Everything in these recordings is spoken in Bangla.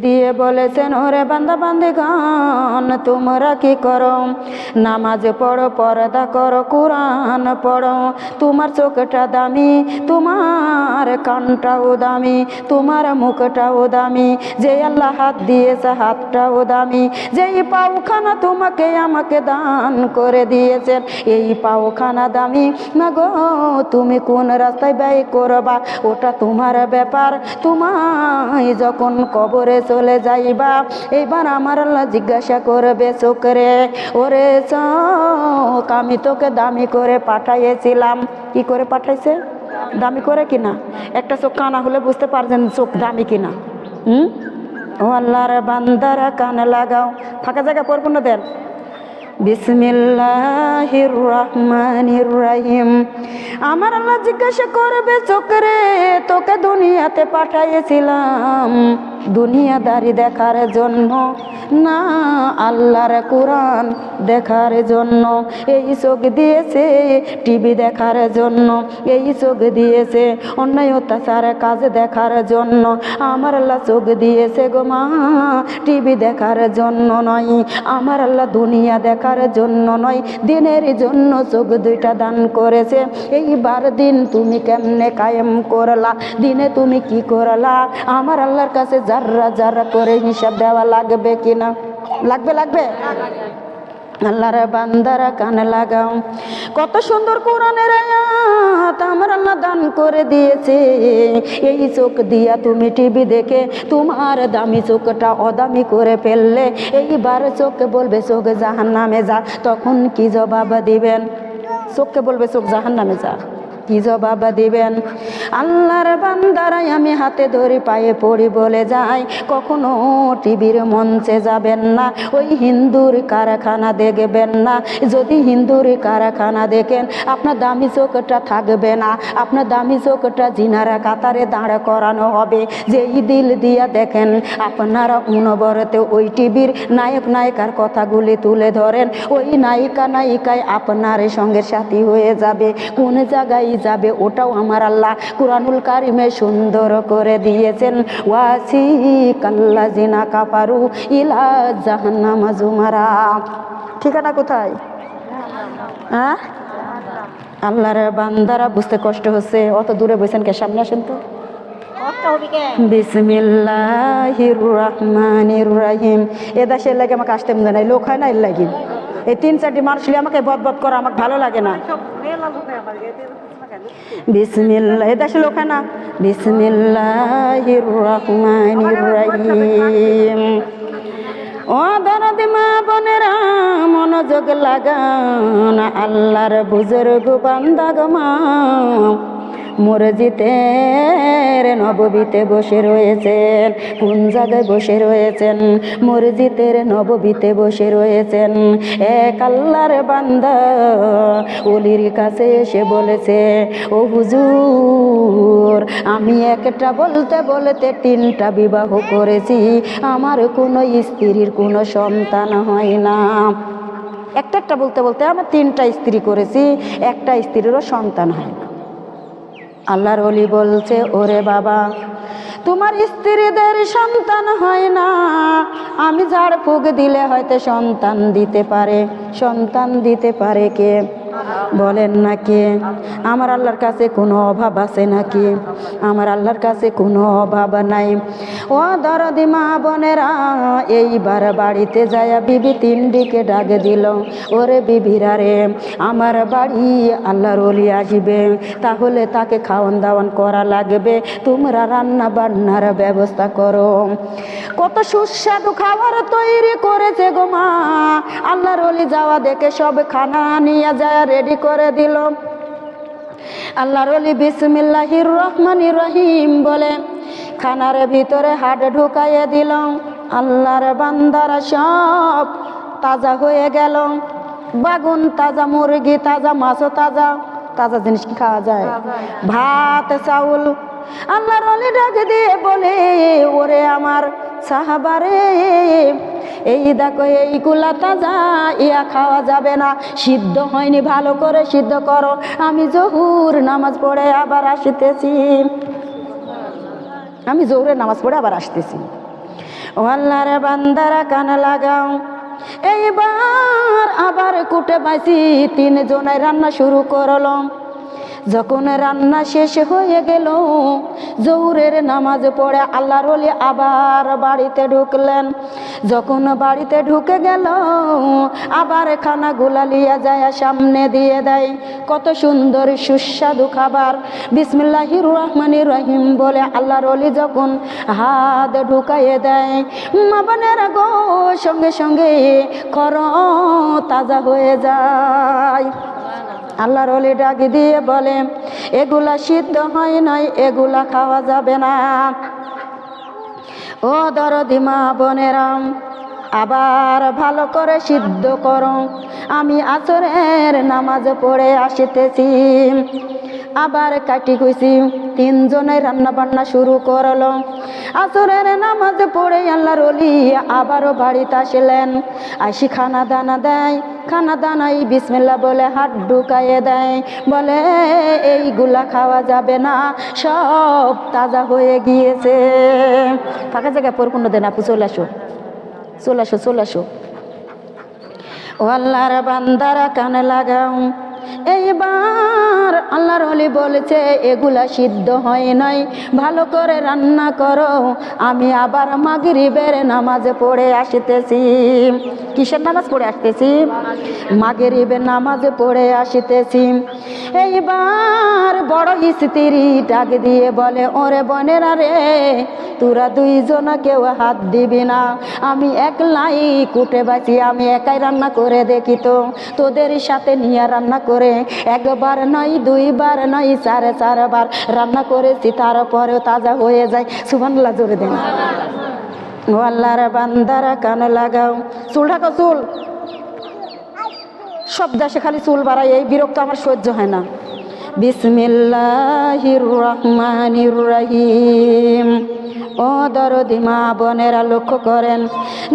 দিয়ে বলেছেন, ওরে বান্দা বান্দিগণ তোমরা কি করো? নামাজ পড়ো, পর্দা করো, কোরআন পড়ো। তোমার চোখটা দামি, তোমার কানটাও দামি, তোমার মুখটাও দামি। যে আল্লাহ হাত দিয়েছে হাতটাও দামি। যেই পাওখানা তোমাকে আমাকে দান করে দিয়েছেন, এই পাওখানা দামি। না গো, তুমি কোন রাস্তায় ব্যয় করবা ওটা তোমার ব্যাপার। তোমায় যখন কবরে চলে যাইবা, এবার আমার আল্লাহ জিজ্ঞাসা করবে, চোখরে ওরে চোখ, আমি তোকে দামি করে পাঠাইয়েছিলাম। কি করে পাঠাইছে? দামি করে কিনা? একটা চোখ কানা হলে বুঝতে পারছেন চোখ দামি কিনা। ও আল্লাহর বান্দারা কান লাগাও। ফাঁকা জায়গা পরিপূর্ণ দেন। বিসমিল্লাহির রহমানির রহিম। আমার আল্লাহ জিজ্ঞাসা করবে, চোখরে তোকে দুনিয়াতে পাঠাইয়েছিলাম দুনিয়াদারি দেখার জন্য না আল্লাহর কোরআন দেখার জন্য? এই চোখ দিয়েছে টিভি দেখার জন্য, এই চোখ দিয়েছে অন্যায় অত্যাচার কাজ দেখার জন্য। আমার আল্লাহ চোখ দিয়েছে গো মা টিভি দেখার জন্য নয়, আমার আল্লাহ দুনিয়া দেখার জন্য নয়, দিনের জন্য চোখ দুইটা দান করেছে। এইবার দিন তুমি কেমনে কায়েম করলা? দিনে তুমি কি করলা? আমার আল্লাহর কাছে যারা যারা করে হিসাব দেওয়া লাগবে কিনা? লাগবে লাগবে। আল্লাহর বান্দারা কান লাগাও। কত সুন্দর কোরআনের আয়াত আমার আল্লাহ দান করে দিয়েছে। এই চোখ দিয়া তুমি টিভি দেখে তোমার দামি চোখটা অদামি করে ফেললে। এইবার চোখকে বলবে চোখ জাহান্নামে যা, তখন কি জবাব দিবেন? চোখকে বলবে চোখ জাহান্নামে যা, কি জবাব দিবেন? আল্লাহর বান্দারাই আমি হাতে ধরে পায়ে পড়ি বলে যাই, কখনো টিভির মঞ্চে যাবেন না, ওই হিন্দুর কারখানা দেখবেন না। যদি হিন্দুর কারখানা দেখেন আপনার দামি চোখটা থাকবে না, আপনার দামি চোখটা জিনারা কাতারে দাঁড় করানো হবে। যেই দিল দিয়া দেখেন আপনারা অনবরতে ওই টিভির নায়ক নায়িকার কথাগুলি তুলে ধরেন, ওই নায়িকা নায়িকায় আপনার সঙ্গের সাথী হয়ে যাবে। কোন জায়গায় যাবে ওটাও আমার আল্লাহ কুরআনুল কারিমে সুন্দর করে দিয়েছেন। ওয়াসিকাল্লাযিনা কাফারু ইলা জাহান্নাম যুমারা। ঠিকানা কোথায়? হ্যাঁ, আল্লাহর বান্দারা বুঝতে কষ্ট হচ্ছে, অত দূরে বসেন কে? সামনে আসেন তো। বিসমিল্লাহির রহমানির রহিম। এ দেশের লাগে আমাকে আসতে মনে নাই, লোক হয় না এর লাগে। এই 3-4টি মানুষ আমাকে বদবদ করা আমাকে ভালো লাগে না। বিসমিল্লাহ, এ দেশে লোক হয় না। বিসমিল্লাহির রহমানির রহিম। ও দরদি মা বোনেরা মনোযোগ লাগান, আল্লাহর বুজুর্গ বান্দা গো মা মসজিদের নববীতে বসে রয়েছেন। কোন জায়গায় বসে রয়েছেন? মসজিদের নববীতে বসে রয়েছেন। এক আল্লাহর বান্দা ওলির কাছে এসে বলেছে, ও হুজুর আমি একটা বলতে বলতে 3টা বিবাহ করেছি, আমার কোনো স্ত্রীর কোনো সন্তান হয় না। একটা বলতে বলতে আমার 3টা স্ত্রী করেছি, একটা স্ত্রীরও সন্তান হয় না। আল্লাহর ওলি বলছে, ওরে বাবা তোমার স্ত্রীদের সন্তান হয় না, আমি ঝাড় ফুঁক দিলে হয়তো সন্তান দিতে পারে। সন্তান দিতে পারে কে? বলেন না কে? আমার আল্লাহর কাছে কোনো অভাব আছে নাকি? আমার আল্লাহর কাছে কোনো অভাব নাই। ও দরদি মা বোনেরা এইবার বাড়িতে যায়া বিবি 3টিকে ডাক দিল, ওরে বিবিরা রে আমার বাড়ি আল্লাহর ওলি আসবে, তাহলে তাকে খাওয়ান দাওয়ান করা লাগবে, তোমরা রান্না বান্নার ব্যবস্থা করো। কত সুস্বাদু খাবার তৈরি করেছে গো মা। আল্লাহর ওলি যাওয়া দেখে সব খানা নিয়ে যায় রেডি করে দিল। আল্লাহর ওলি বিসমিল্লাহির রহমানির রহিম বলে খানার ভিতরে হাত ঢুকাইয়ে দিল। আল্লাহর বান্দারা সব তাজা হয়ে গেল। বাগুন তাজা, মুরগি তাজা, মাছও তাজা। তাজা জিনিস কি খাওয়া যায়? ভাত চাউল। আল্লাহর ওলি ডাক দিয়ে বলে, ওরে আমার সাহাবারে এই দেখো এইগুলা তাজা, ইয়া খাওয়া যাবে না, সিদ্ধ হয়নি, ভালো করে সিদ্ধ করো। আমি জোহর নামাজ পড়ে আবার আসতেছি, আমি জোহরের নামাজ পড়ে আবার আসতেছি। ও আল্লাহর বান্দারা কান লাগাও, এইবার আবার কুটে বাইছি 3 জনায় রান্না শুরু করলাম। যখন রান্না শেষ হয়ে গেল, জোহরের নামাজ পড়ে আল্লাহর ওলি আবার বাড়িতে ঢুকলেন। যখন বাড়িতে ঢুকে গেল, আবার খানাগুলা লিয়া যায় সামনে দিয়ে দেয়। কত সুন্দর সুস্বাদু খাবার। বিসমিল্লাহির রহমানির রহিম বলে আল্লাহর ওলি যখন হাত ঢুকাইয়ে দেয়, মা বোনেরা গো, সঙ্গে সঙ্গে খর তাজা হয়ে যায়। আল্লাহর ওলি ডাক দিয়ে বলে, এগুলা সিদ্ধ হয় নাই, এগুলা খাওয়া যাবে না। ও দরদি মা বোনেরা, আবার ভালো করে সিদ্ধ করো। আমি আসরের নামাজ পড়ে আসিতেছি। আবার কাটি কুইছি 3 জনে রান্না বান্না শুরু করলো। আসরের নামাজ পড়ে আল্লাহর ওলি আবারও বাড়িতে আসলেন। আসি খানা দানা দেয়, খানা দানাই বিসমিল্লাহ বলে হাত ঢুকাইয়ে দেয়, বলে এইগুলা খাওয়া যাবে না, সব তাজা হয়ে গিয়েছে। ফাঁকা জায়গায় পরকুণ্ড দেন, আপু চলে আসো, চলে আসো, চলে আসো। ও আল্লাহর বান্দারা কানে লাগাও, এইবার আল্লাহর ওলি বলেছে এগুলা সিদ্ধ হয় নাই, ভালো করে রান্না করো। আমি আবার মাগরিবের নামাজ পড়ে আসিতেছি। কিসের নামাজ পড়ে আসতেছি? মাগরিবের নামাজ পড়ে আসিতেছি। এইবার বড় স্ত্রী ডাক দিয়ে বলে, ওরে বোনেরা রে, তোরা 2 জনা কেউ হাত দিবি না, আমি একলাই কুটে বাঁচি, আমি একাই রান্না করে দেখি তো। তোদের সাথে নিয়ে রান্না করে 1 বার নয়, 2 বার নয়, 4 বার রান্না করেছি, তারপরেও তাজা হয়ে যায়। সুবহানাল্লাহ জোরে দেন। ও আল্লাহর বান্দারা কান লাগাও। চুল ঢাকো, চুল। সব দেশে খালি চুল বাড়াই, এই বিরক্ত আমার সহ্য হয় না। বিসমিল্লাহির রহমানির রহিম। ও দরদি মা বোনেরা লক্ষ্য করেন,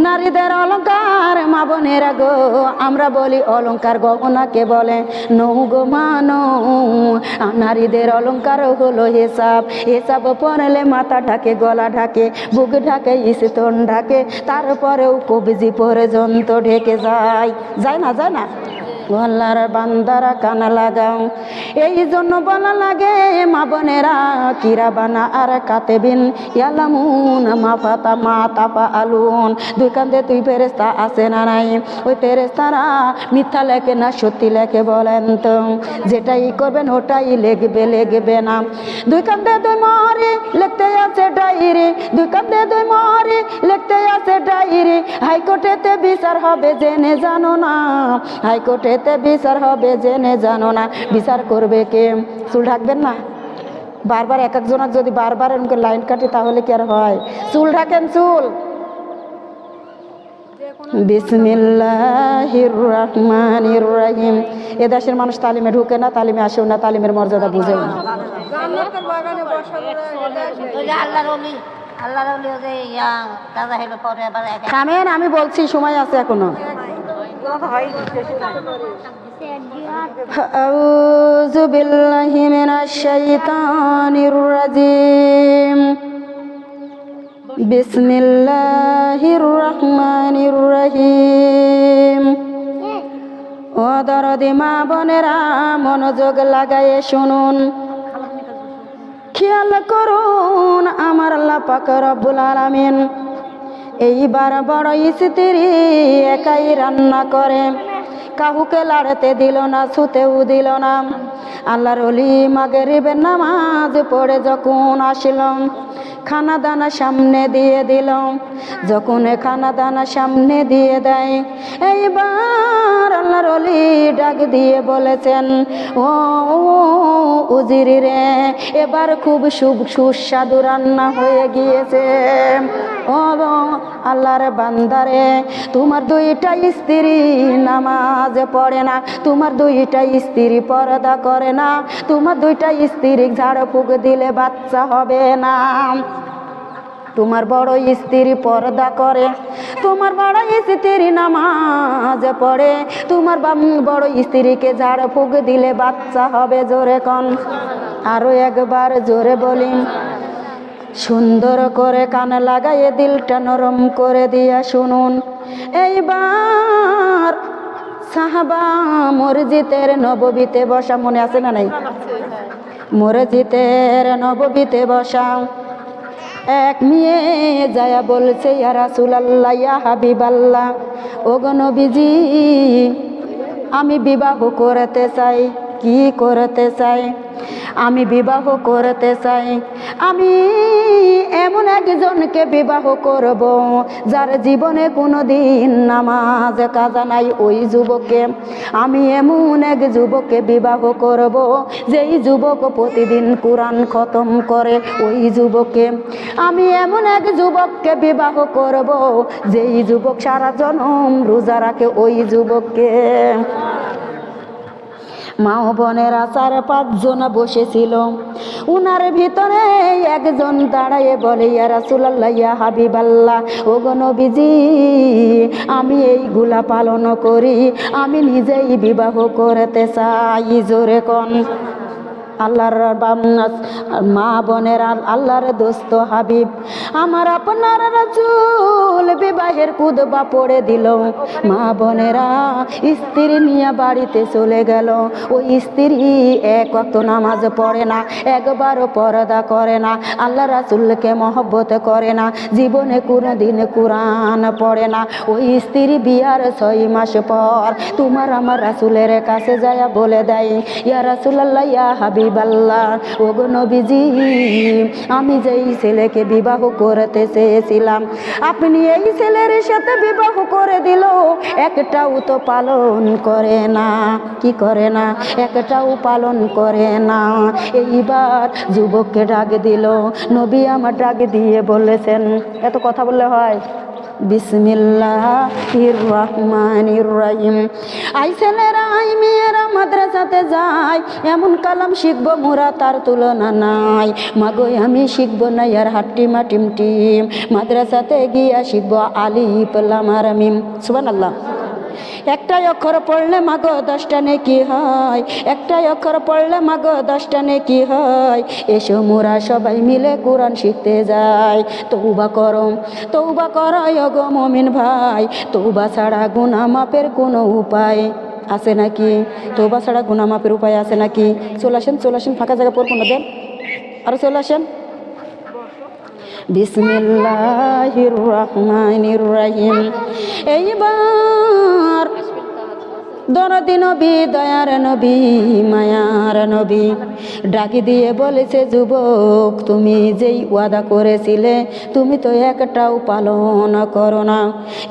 নারীদের অলঙ্কার মা বোনেরা গো, আমরা বলি অলঙ্কার গহনাকে বলে নৌগো মানো। নারীদের অলঙ্কার হলো হিসাব। হিসাব পড়লে মাথা ঢাকে, গলা ঢাকে, বুক ঢাকে, স্তন ঢাকে, তারপরেও কবজি পর্যন্ত ঢেকে যায়। যায় না? যায় না? আল্লাহর বান্দারা কানা লাগাও। এই জন্য বলা লাগে মা বোনেরা, কিরাবানা আর কাতেবিন ইয়ালামুন মা ফাতা মা তাফা আলুন। 2 কান্দে 2 ফেরেশতা আছে না নাই? ওই ফেরেশতারা মিথ্যা লেখে না সত্যি লেখে বলেন তো? যেটাই করবেন ওটাই লিখবে, লিখবে না। 2 কান্দে 2 মরি লিখতে আছে ডায়েরি, 2 কান্দে 2 মরি লিখতে আছে ডায়েরি। হাইকোর্টেতে বিচার হবে জেনে জানো না, হাইকোর্টে বিচার হবে জেনে জানো না। বিচার করবে কে? চুল ঢাকবেন না? বারবার এক একজনের যদি বারবার এরকম লাইন কাটি তাহলে কি আর হয়? চুল ঢাকেন, চুল। বিসমিল্লাহির রহমানির রহিম। এ দেশের মানুষ তালিমে ঢুকে না, তালিমে আসেও না, তালিমের মর্যাদা বুঝেও না। থামেন, আমি বলছি, সময় আছে এখনো। আউযু বিল্লাহি মিনাশ শাইতানির রাজিম। বিসমিল্লাহির রহমানির রহিম। ও দরদি মা বোনেরা, মনোযোগ লাগায়ে শুনুন, খেয়াল করুন, আমার আল্লাহ পাক রব্বুল আলামিন এইবার বড় স্ত্রী একাই রান্না করে, কাউকে লাড়তে দিল না, ছুতেও দিল না। আল্লাহর ওলি মাগরিবের নামাজ পড়ে যখন আসলাম, খানা দানা সামনে দিয়ে দিল। যখন খানা দানা সামনে দিয়ে দেয়, এইবার আল্লাহর ওলি ডাক দিয়ে বলেছেন, ও উজিরি রে, এবার খুব সুস্বাদু রান্না হয়ে গিয়েছে। ও আল্লাহর বান্দারে, তোমার 2টা স্ত্রী নামাজ পড়ে না, তোমার 2টা স্ত্রী পর্দা করে না, তোমার 2টা স্ত্রী ঝাড় ফুঁক দিলে বাচ্চা হবে না। তোমার বড় স্ত্রী পর্দা করে, তোমার বড় স্ত্রী নামাজ পড়ে, তোমার বড় স্ত্রীকে ঝাড় ফুঁক দিলে বাচ্চা হবে। জোরে কন, আরো একবার জোরে বলি। সুন্দর করে কান লাগাইয়ে দিলটা নরম করে দিয়া শুনুন। এইবার সাহাবা মসজিদের নববীতে বসা, মনে আছে না নাই? মসজিদের নববীতে বসা এক মেয়ে যায়া বলছে, ইয়া রাসূলুল্লাহ, ইয়া হাবিবাল্লাহ, ওগো নবীজি, আমি বিবাহ করতে চাই। কি করতে চাই? আমি বিবাহ করতে চাই। আমি এমন একজনকে বিবাহ করব যার জীবনে কোনো দিন নামাজ কাজা নাই, ওই যুবককে। আমি এমন এক যুবককে বিবাহ করব যেই যুবক প্রতিদিন কোরআন খতম করে, ওই যুবককে। আমি এমন এক যুবককে বিবাহ করব যেই যুবক সারা জনম রোজা রাখে, ওই যুবককে। মা ও বোনেরা 4-5 জন বসেছিল, উনার ভিতরে একজন দাঁড়ায়ে বলে, ইয়া রাসূলুল্লাহ, ইয়া হাবিবাল্লাহ, ওগো নবীজি, আমি এইগুলা পালন করি, আমি নিজেই বিবাহ করতে চাই। জোরে কোন আল্লাহর মা বোনের আল্লাহর দোস্ত হাবিব আমার আপনার রাসূল বিবাহের কুদবা পড়ে দিল। মা বোনেরা স্ত্রী নিয়ে বাড়িতে চলে গেল। ওই স্ত্রী এক ওয়াক্ত নামাজ পড়ে না, একবারও পর্দা করে না, আল্লাহ রাসূলকে মহব্বত করে না, জীবনে কোনোদিন কোরআন পড়ে না। ওই স্ত্রী বিয়ার 6 মাস পর তোমার আমার রাসূলের কাছে যায় বলে দেয়, ইয়া রাসূলুল্লাহ, ইয়া হাবিবাল্লাহ, ওগো নবীজি, আমি যেই ছেলেকে বিবাহ করতে চেয়েছিলাম আপনি এই ছেলের সাথে বিবাহ করে দিল, একটাও তো পালন করে না। কি করে না? একটাও পালন করে না। এইবার যুবককে ডাক দিল, নবী আমার ডাক দিয়ে বলেছেন, এত কথা বললে হয়? বিসমিল্লাহির রহমানির রহিম। আই ছেলেরা, আই মেয়েরা মাদ্রাসাতে যায়, এমন কালাম শিখবো মোরা তার তুলনা নাই। মাগো আমি শিখবো না ইয়ার হাট্টিমা টিম টিম, মাদ্রাসাতে গিয়া শিখবো আলিফ লাম রা মিম। সুবহানাল্লাহ। একটাই অক্ষর পড়লে মাগো 10টা নেকি হয়, একটাই অক্ষর পড়লে মাগো 10টা নেকি হয়। এসো মোরা সবাই মিলে কোরআন শিখতে যাই। তওবা করো, তওবা করো গো মুমিন ভাই, তওবা ছাড়া গুনাহ মাপের কোনো উপায় আছে নাকি? তওবা ছাড়া গুনাহ মাপের উপায় আছে নাকি? চলে আসেন, চলে আসেন, ফাঁকা জায়গা পড়বো না, দেন আরো চলে আসেন। বিসমিল্লাহির রহমানির রহিম। এইবার দরদি নবী, দয়ার নবী, মায়ার নবী ডাকি দিয়ে বলেছে, যুবক, তুমি যেই ওয়াদা করেছিলে তুমি তো একটাও পালন করো না।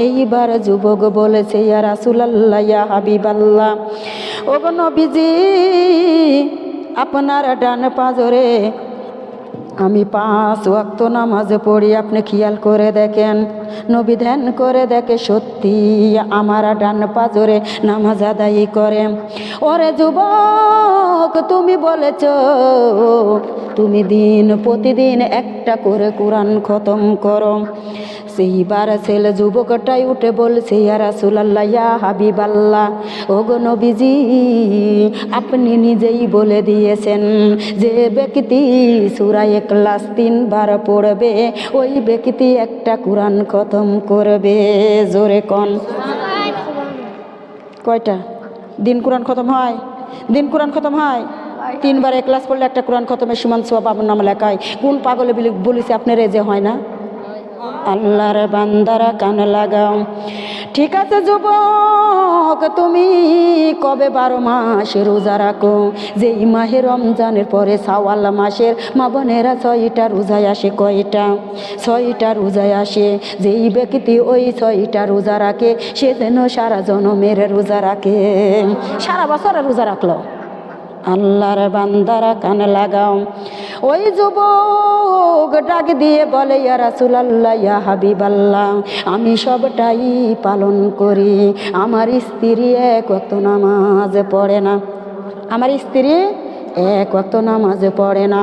এইবার যুবক বলেছে, ইয়া রাসূলুল্লাহ, ইয়া হাবিবাল্লাহ, ওগো নবীজি, আপনার ডান পাজরে আমি 5 ওয়াক্ত নামাজ পড়ি, আপনি খেয়াল করে দেখেন। নবী ধ্যান করে দেখে, সত্যি আমার ডান পাজরে নামাজ আদায় করে। ওরে যুবক, তুমি বলেছ তুমি প্রতিদিন একটা করে কোরআন খতম করো। সেইবার ছেলে যুবকটাই উঠে বলছে, ইয়া রাসূলুল্লাহ, ইয়া হাবিবাল্লাহ, ওগো নবীজি, আপনি নিজেই বলে দিয়েছেন যে ব্যক্তি সূরা ইখলাস 3 বার পড়বে ওই ব্যক্তি একটা কোরআন খতম করবে। জোরে কোন। কয়টা দিন কোরআন খতম হয়? দিন কোরআন খতম হয় 3 বার ইখলাস পড়লে একটা কোরআন খতমের সমান সওয়াব আপনার নামে লেখায়। কোন পাগলে বলিছে আপনার যে হয় না? আল্লাহর বান্দারা কান লাগাও। ঠিক আছে যুবক, তুমি কবে 12 মাস রোজা রাখো? যেই মাহে রমজানের পরে শাওয়াল মাসের মা বোনেরা 6টা রোজায় আসে। কয়টা? 6টা রোজায় আসে। যেই ব্যক্তি ওই 6টা রোজা রাখে সে যেন সারা জনমের রোজা রাখে, সারা বছরের রোজা রাখলো। আল্লাহর বান্দারা কান লাগাও। ওই যুবক ডাক দিয়ে বলে, ইয়া রাসূলুল্লাহ, ইয়া হাবিবাল্লাহ, আমি সবটাই পালন করি, আমার স্ত্রী 1 ওয়াক্ত নামাজ পড়ে না, আমার স্ত্রী 1 ওয়াক্ত নামাজ পড়ে না।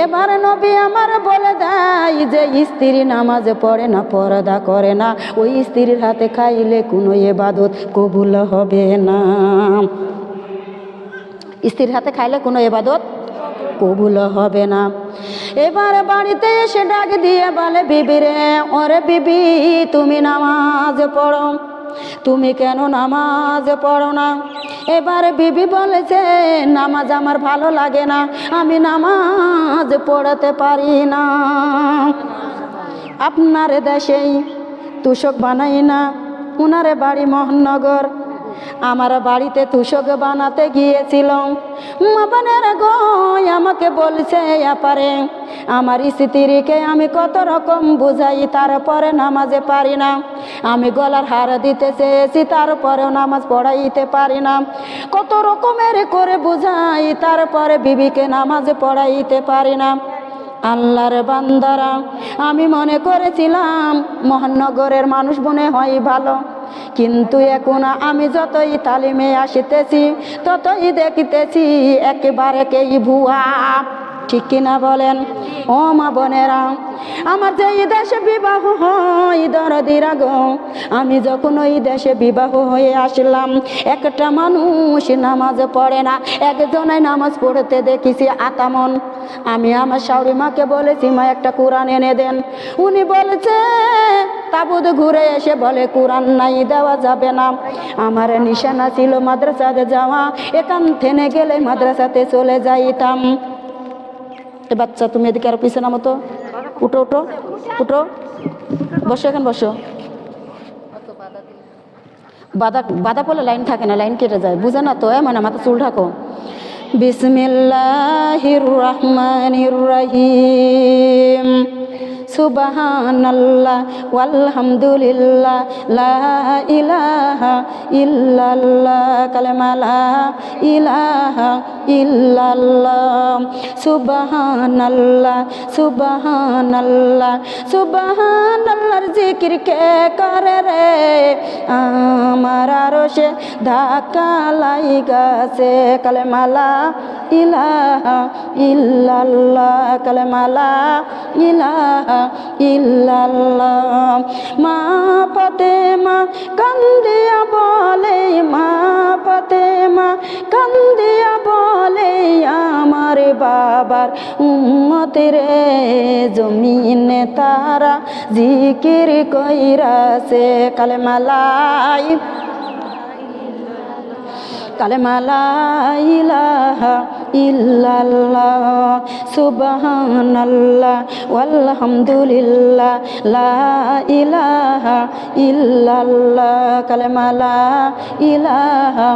এবার নবী আমার বলে দেয় যে স্ত্রী নামাজ পড়ে না, পর্দা করে না, ওই স্ত্রীর হাতে খাইলে কোনো ইবাদত কবুল হবে না। স্ত্রীর হাতে খাইলে কোনো ইবাদত কবুল হবে না। এবার বাড়িতে এসে ডাক দিয়ে বলে, বিবি রে, ওরে বিবি, তুমি নামাজ পড়ো, তুমি কেন নামাজ পড়ো না? এবার বিবি বলেছে, নামাজ আমার ভালো লাগে না, আমি নামাজ পড়তে পারি না। আপনার দেশেই তুষক বানাই না, উনার বাড়ি মোহননগর, আমার বাড়িতে তুষক বানাতে গিয়েছিল। মা বোনেরা গো, আমাকে বলছে, পারে আমার স্ত্রীকে আমি কত রকম বুঝাই, তারপরে নামাজে পারি না। আমি গলার হার দিতে চেয়েছি, তারপরেও নামাজ পড়াইতে পারি না। কত রকমের করে বুঝাই, তারপরে বিবিকে নামাজ পড়াইতে পারি না। আল্লাহর বান্দারা, আমি মনে করেছিলাম মোহননগরের মানুষ মনে হয় ভালো, কিন্তু এখন আমি যতই তালিমে আসিতেছি ততই দেখিতেছি একেবারে কেই ভুয়া। ঠিক কিনা বলেন ও মা বোনেরা? আমার যে এই দেশে বিবাহ হয় দরদিরা গো, আমি যখন ওই দেশে বিবাহ হয়ে আসলাম, একটা মানুষ নামাজ পড়ে না, একজনে নামাজ পড়তে দেখেছি আতামন। আমি আমার শাশুড়ি মাকে বলেছি, মা একটা কোরআন এনে দেন। উনি বলেছে, তাবুদ ঘুরে এসে বলে, কোরআন নাই, দেওয়া যাবে না। আমার নিশানা ছিল মাদ্রাসাতে যাওয়া, এখান থেকে গেলে মাদ্রাসাতে চলে যাইতাম। এ বাচ্চা, তুমি এদিকে আরো পিছনে নামো তো, উঠো উঠো উঠো, বসো, এখন বসো। বাধা বাধা পড়লে লাইন থাকে না, লাইন কেটে যায়, বুঝে না তো? মানে মাথা চুল ঢাকো। বিসমিল্লাহির রহমানির রহিম। সুবহানাল্লাহ ওয়ালহামদুলিল্লাহ লা ইলাহা ইল্লাল্লাহ, কালেমা লা ইলাহা ইল্লাল্লাহ। সুবহানাল্লাহ সুবহানাল্লাহ সুবহানাল্লাহর জিকির কে করে রে, আমার আরশে ধাক্কা লাইগাছে, কালেমা লা ইলাহা ইল্লাল্লাহ, কালেমা লা ইলাহা ইল্লাল্লাহ। মা ফাতেমা কান্দিয়া বলে, মা ফাতেমা কান্দিয়া বলে, আমার বাবার উম্মতের জমিনে তারা জিকির কইরাছে, কালেমা লা কালেমা লা ইলাহা ইল্লাল্লাহ। সুবহানাল্লাহ ওয়ালহামদুলিল্লাহ লা ইলাহা ইল্লাল্লাহ, কালেমা লা ইলাহা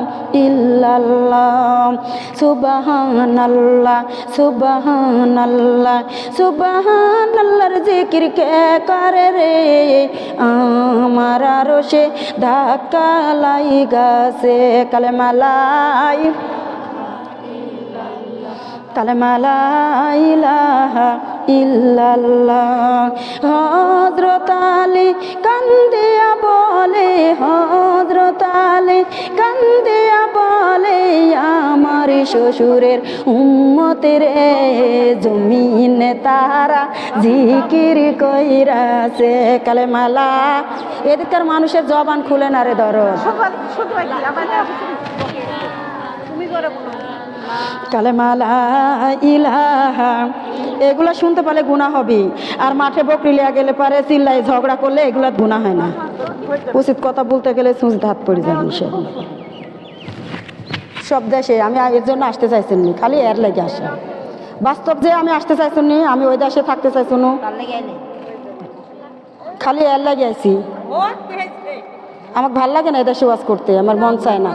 ইল্লাল্লাহ। সুবহানাল্লাহ সুবহানাল্লাহ সুবহানাল্লাহর জিকির কে করে রে, আমার আরশে ধাক্কা লাইগাছে, কালেমা লা কালেমা লা ইলাহা ইল্লাল্লাহ। হযরত আলী কান্দিয়া বলে, হযরত আলী কান্দিয়া বলে, আমার শ্বশুরের উম্মতের জমিনে তারা জিকির কইরাছে, কালেমা লা। এদিককার মানুষের জবান খুলে না রে দরদ, কালেমা লা ইলাহা। এগুলো শুনতে পারলে গুনাহ হবে, আর মাঠে বকরি লিয়া গেলে পারে চিল্লাই ঝগড়া করলে এগুলো গুনাহ হয় না। উচিত কথা বলতে গেলে সুচ হাত পড়ে যায়। সব দেশে আমি এর জন্য আসতে চাইছেন নি, খালি এর লেগে আসা। বাস্তব যে আমি আসতে চাইছেন নি, আমি ওই দেশে থাকতে চাইছেন, খালি এর লাগে আইছি। আমাকে ভাল লাগে না এদেশে ওয়াজ করতে, আমার মন চায় না।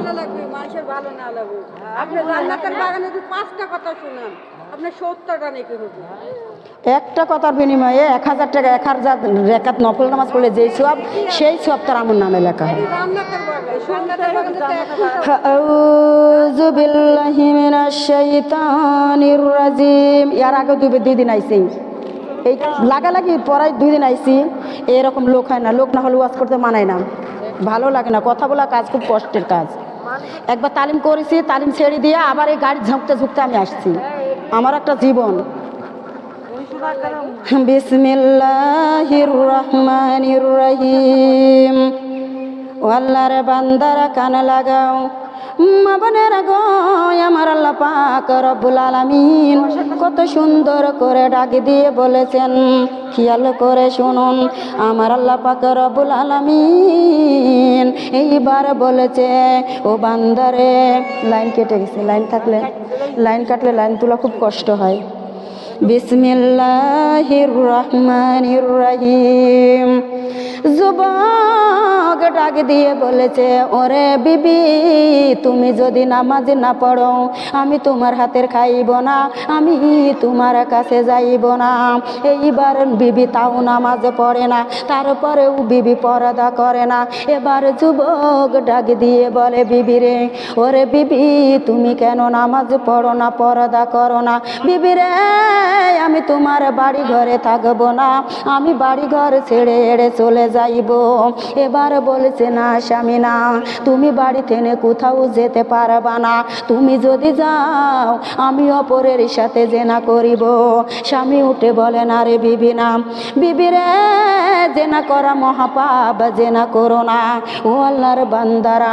একটা কথার বিনিময়ে 1000 টাকা, 1000 রেখাত নফল নামাজ পড়লে যেই সওয়াব, সেই সওয়াব তার আমার নামে লেখা হয়। আউযু বিল্লাহি মিনাশ শাইতানির রাজিম। এর আগে 2 দিন আইছি, এই লাগালাগি পড়ায় 2 দিন আইছি। এরকম লোক হয় না, লোক না হলে ওয়াজ করতে মানায় না, ভালো লাগে না। কথা বলা কাজ খুব কষ্টের কাজ। একবার তালিম করেছি, তালিম ছেড়ে দিয়ে আবার এই গাড়ি ঝুঁকতে ঝুঁকতে আমি আসছি। আমার একটা জীবন। বিসমিল্লাহির রহমানির রহিম। ও আল্লাহর বান্দারা কান লাগাও, মা বোনেরা গো, আমার আল্লাহ পাক রব্বুল আলামিন কত সুন্দর করে ডাক দিয়ে বলেছেন, খেয়াল করে শুনুন। আমার আল্লাহ পাক রব্বুল আলামিন এইবার বলেছে, ও বান্দারে, লাইন কেটে গেছে, লাইন কাটলে লাইন তোলা খুব কষ্ট হয়। বিসমিল্লাহির রহমানির রহিম। যুবক ডাক দিয়ে বলেছে, ওরে বিবি, তুমি যদি নামাজ না পড়ো আমি তোমার হাতের খাইব না, আমি তোমার কাছে যাইব না। এইবার বিবি তাও নামাজ পড়ে না, তারপরেও বিবি পর্দা করে না। এবার যুবক ডাক দিয়ে বলে, বিবি রে, ওরে বিবি, তুমি কেন নামাজ পড়ো না, পর্দা করো না? বিবি রে, আমি তোমার বাড়ি ঘরে থাকবো না, আমি বাড়ি ঘর ছেড়ে এড়ে চলে যাইব। এবার বলেছে, না স্বামী না, তুমি বাড়ি থেকে কোথাও যেতে পারবা না, তুমি যদি যাও আমি অপরের সাথে জেনা করিব। স্বামী উঠে বলে, না রে বিবি না, বিবি রে, জেনা করা মহাপাপ, জেনা করো না। ও আল্লাহর বান্দারা,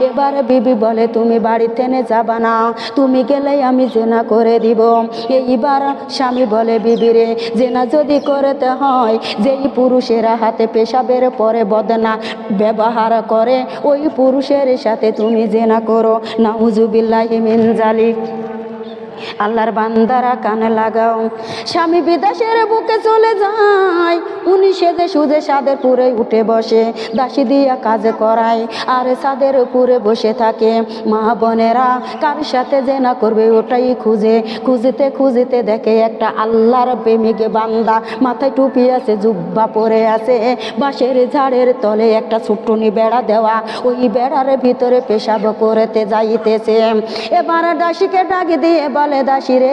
এবার বিবি বলে, তুমি বাড়ি থেকে যাবা না, তুমি গেলেই আমি জেনা করে দিব। এইবার স্বামী বলে, বিবি রে, জেনা যদি করতে হয়, যেই পুরুষেরা হাতে পেশাবের পরে বদনা ব্যবহার করে ওই পুরুষের সাথে তুমি জেনা করো। নাউজুবিল্লাহি মিন জালিক। আল্লাহর বান্দারা কানে লাগাও। স্বামী বিদেশের বুকে চলে যায়, উনি সেজে সুজে সাদের পুরে উঠে বসে, দাসী দিয়া কাজ করায় আর সাদের উপরে বসে থাকে। মা বোনেরা, কার সাথে জেনা করবে ওটাই খুঁজতে দেখে একটা আল্লাহর প্রেমিক বান্দা, মাথায় টুপি আছে, জুব্বা পরে আছে, বাঁশের ঝাড়ের তলে একটা ছোট্টনি বেড়া দেওয়া, ওই বেড়ার ভিতরে পেশাব করতে যাইতেছে। এবার দাসীকে ডাক দিয়ে বলে, দাসী রে,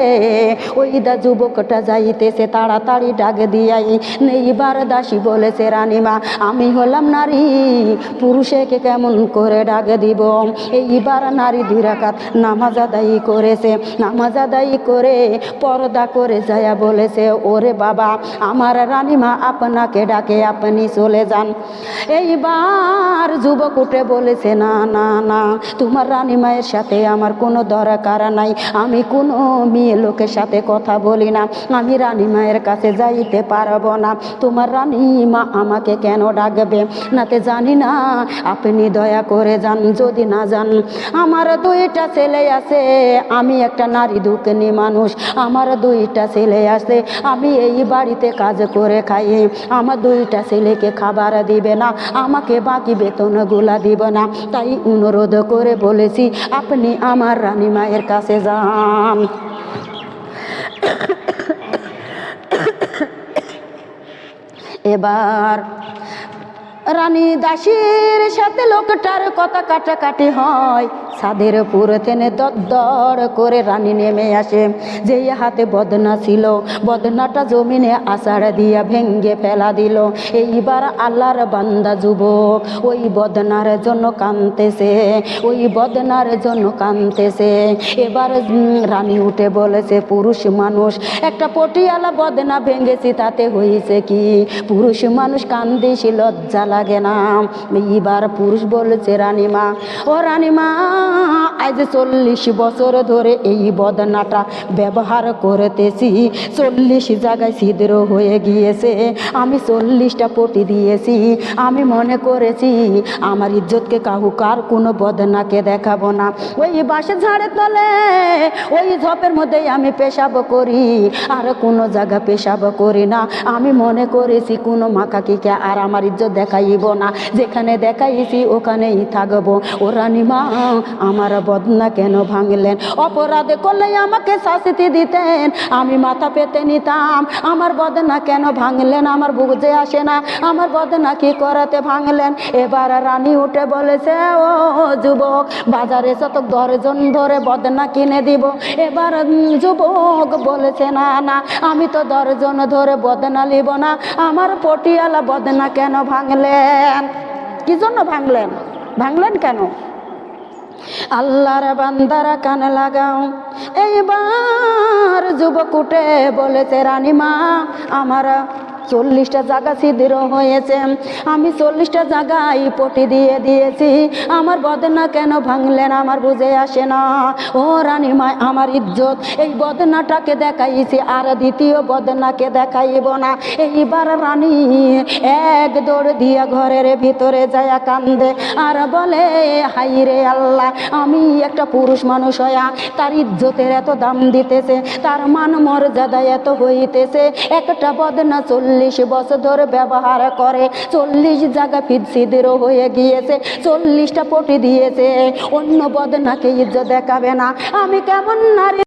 ওই যুবকটা যাইতেছে, তাড়াতাড়ি ডাক দিয়াই। এইবার দাসী বলেছে, রানীমা, আমি হলাম নারী, পুরুষকে কেমন করে ডাক দিব? এইবার নারী 2 রাকাত নামাজ আদায়ী করেছে, নামাজ আদায়ী করে পর্দা করে যায়া বলেছে, ওরে বাবা, আমার রানীমা আপনাকে ডাকে, আপনি চলে যান। এইবার যুবক উঠে বলেছে, না না না, তোমার রানীমায়ের সাথে আমার কোনো দরকার নাই, আমি কোনো মেয়ে লোকের সাথে কথা বলি না, আমি রানীমায়ের কাছে যাইতে পারবো না, তোমার রানীমা আমাকে কেন ডাকবে? নাতে জানি না, আপনি দয়া করে যান। যদি না যান, আমার 2টা ছেলে আছে, আমি একটা নারী দুঃখিনী মানুষ, আমার 2টা ছেলে আছে, আমি এই বাড়িতে কাজ করে খাই, আমার 2টা ছেলেকে খাবার দিবে না, আমাকে বাকি বেতনগুলা দিব না, তাই অনুরোধ করে বলেছি আপনি আমার রানীমায়ের কাছে যান। এবার রানী দাসীর সাথে লোকটার কথা কাটাকাটি হয়, ছাদের উপর থেকে দরদর করে রানী নেমে আসে। যেই হাতে বদনা ছিল, বদনাটা জমিনে আষাঢ় দিয়া ভেঙ্গে ফেলা দিল। এইবার আল্লাহর বান্দা যুবক ওই বদনার জন্য কাঁদতেছে, ওই বদনার জন্য কাঁদতেছে। এবার রানী উঠে বলেছে, পুরুষ মানুষ, একটা পটিয়ালা বদনা ভেঙেছি, তাতে হয়েছে কি? পুরুষ মানুষ কান্দিস, লজ্জা লাগে না? এইবার পুরুষ বলেছে, রানীমা, ও রানীমা, আজ 40 বছর ধরে এই বদনাটা ব্যবহার করতেছি, 40 জায়গায় ছিদ্র হয়ে গিয়েছে, আমি 40টা পটি দিয়েছি, আমি মনে করেছি আমার ইজ্জতকে কার কোনো বদনাকে দেখাবো না। ওই বাঁশের ঝাড়ের তলে, ওই ঝোপের মধ্যেই আমি পেশাব করি, আর কোনো জায়গা পেশাব করি না। আমি মনে করেছি কোনো মাকাকিকে আর আমার ইজ্জত দেখাইব না, যেখানে দেখাইছি ওখানেই থাকবো। ও রানীমা, আমার বদনা কেন ভাঙলেন? অপরাধ করলে আমাকে শাস্তি দিতেন, আমি মাথা পেতে নিতাম। আমার বদনা কেন ভাঙলেন? আমার বুঝে আসে না, আমার বদনা কি করাতে ভাঙলেন? এবার রানী উঠে বলেছে, ও যুবক, বাজারে শতক 10 জন ধরে বদনা কিনে দিব। এবার যুবক বলেছে, না না, আমি তো 10 জন ধরে বদনা নিব না, আমার পটিয়ালা বদনা কেন ভাঙলেন? কি জন্য ভাঙলেন কেন? আল্লাহর বান্দারা কানে লাগাও। এইবার যুবক উঠে বলেছে, রানীমা, আমার 40টা জায়গা ছিদ্র হয়েছে, আমি 40টা জায়গায় পটি দিয়ে দিয়েছি, আমার বদনা কেন ভাঙলেন আমার বুঝে আসে না। ও রানী মা, আমার ইজ্জত এই বদনাটাকে দেখাইছি, আর দ্বিতীয় বদনাকে দেখাইব না। এইবার রানী এক দৌড় দিয়া ঘরের ভিতরে যায় কান্দে আর বলে, হাই রে আল্লাহ, আমি একটা পুরুষ মানুষ হইয়া তার ইজ্জতের এত দাম দিতেছে, তার মান মর্যাদা এত হইতেছে, একটা বদনা 40 বছর ধরে ব্যবহার করে, 40 জায়গা ছিদ্র হয়ে গিয়েছে, 40টা পটি দিয়েছে, অন্য বদনাকে ইজ্জত দেখাবে না। আমি কেমন নারী